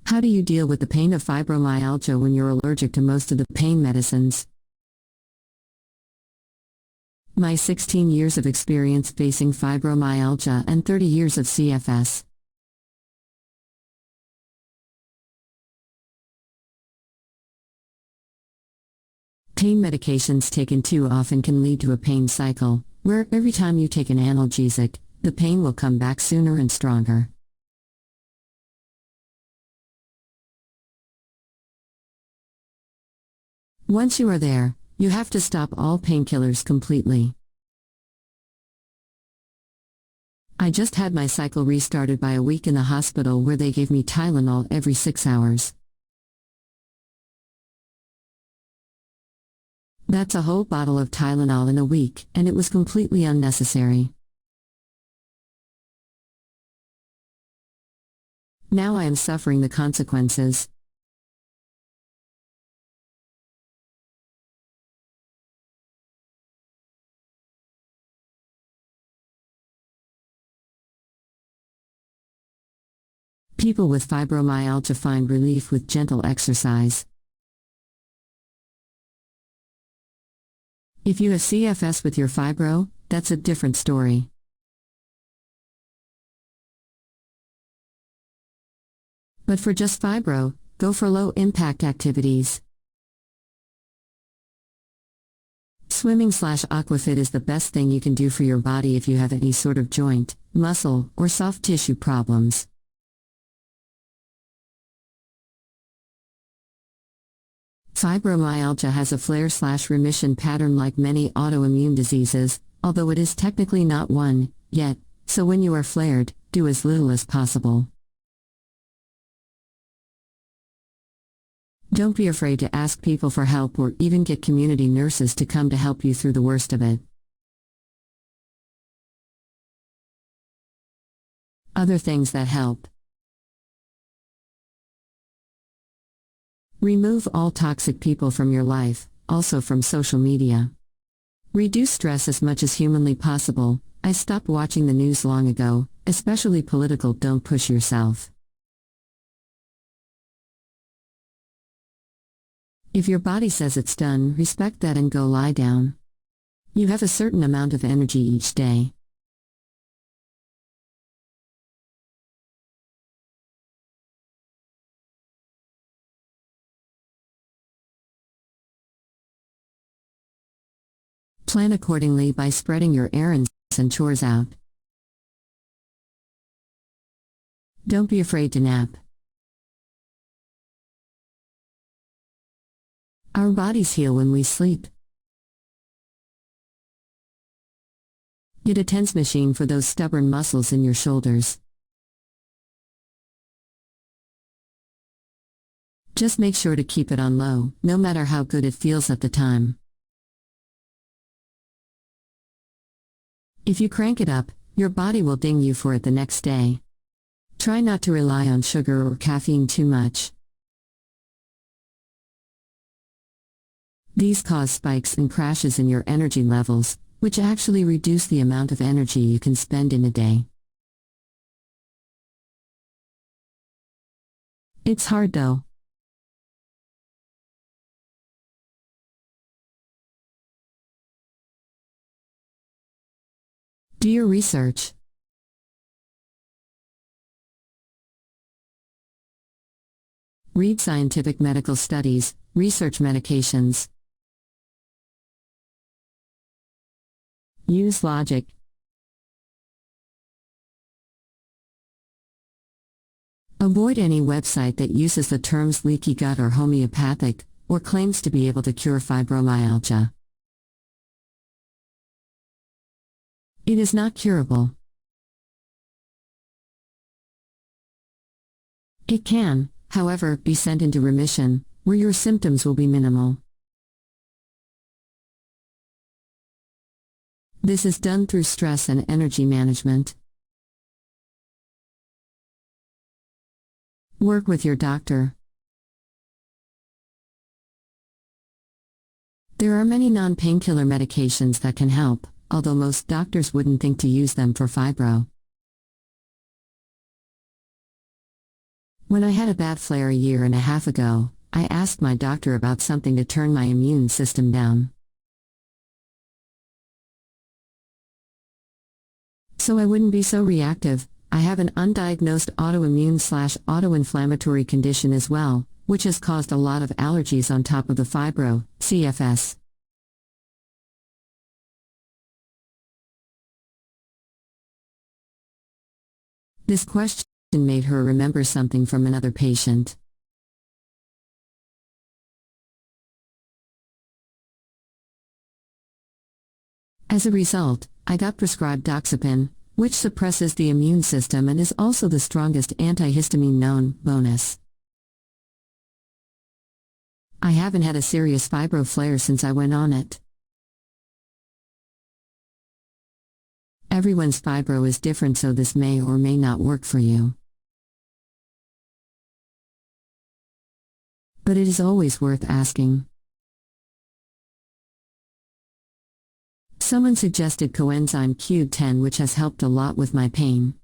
How do you deal with the pain of fibromyalgia when you're allergic to most of the pain medicines? My 16 years of experience facing fibromyalgia and 30 years of CFS. Pain medications taken too often can lead to a pain cycle, where every time you take an analgesic, the pain will come back sooner and stronger. Once you are there, you have to stop all painkillers completely. I just had my cycle restarted by a week in the hospital where they gave me Tylenol every 6 hours. That's a whole bottle of Tylenol in a week, and it was completely unnecessary. Now I am suffering the consequences. People with fibromyalgia find relief with gentle exercise. If you have CFS with your fibro, that's a different story. But for just fibro, go for low-impact activities. Swimming/aquafit is the best thing you can do for your body if you have any sort of joint, muscle, or soft tissue problems. Fibromyalgia has a flare/remission pattern like many autoimmune diseases, although it is technically not one, yet, so when you are flared, do as little as possible. Don't be afraid to ask people for help or even get community nurses to come to help you through the worst of it. Other things that help. Remove all toxic people from your life, also from social media. Reduce stress as much as humanly possible. I stopped watching the news long ago, especially political. Don't push yourself. If your body says it's done, respect that and go lie down. You have a certain amount of energy each day. Plan accordingly by spreading your errands and chores out. Don't be afraid to nap. Our bodies heal when we sleep. Get a tense machine for those stubborn muscles in your shoulders. Just make sure to keep it on low, no matter how good it feels at the time. If you crank it up, your body will ding you for it the next day. Try not to rely on sugar or caffeine too much. These cause spikes and crashes in your energy levels, which actually reduce the amount of energy you can spend in a day. It's hard though. Do your research. Read scientific medical studies, research medications. Use logic. Avoid any website that uses the terms leaky gut or homeopathic, or claims to be able to cure fibromyalgia. It is not curable. It can, however, be sent into remission, where your symptoms will be minimal. This is done through stress and energy management. Work with your doctor. There are many non-painkiller medications that can help, although most doctors wouldn't think to use them for fibro. When I had a bad flare a year and a half ago, I asked my doctor about something to turn my immune system down, so I wouldn't be so reactive. I have an undiagnosed autoimmune/autoinflammatory condition as well, which has caused a lot of allergies on top of the fibro, CFS. This question made her remember something from another patient. As a result, I got prescribed doxepin, which suppresses the immune system and is also the strongest antihistamine known. Bonus: I haven't had a serious fibro flare since I went on it. Everyone's fibro is different, so this may or may not work for you. But it is always worth asking. Someone suggested coenzyme Q10, which has helped a lot with my pain.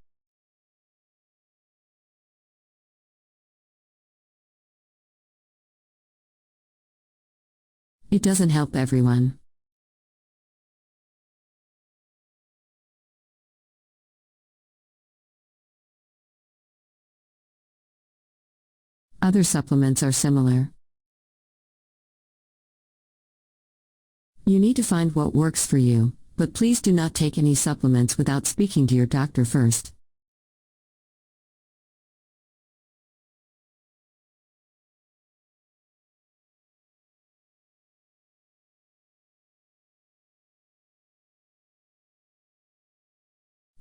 It doesn't help everyone. Other supplements are similar. You need to find what works for you, but please do not take any supplements without speaking to your doctor first.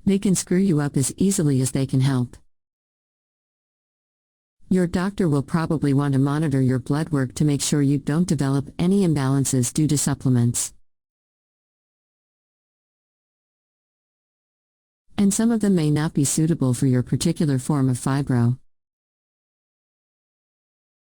They can screw you up as easily as they can help. Your doctor will probably want to monitor your blood work to make sure you don't develop any imbalances due to supplements. And some of them may not be suitable for your particular form of fibro.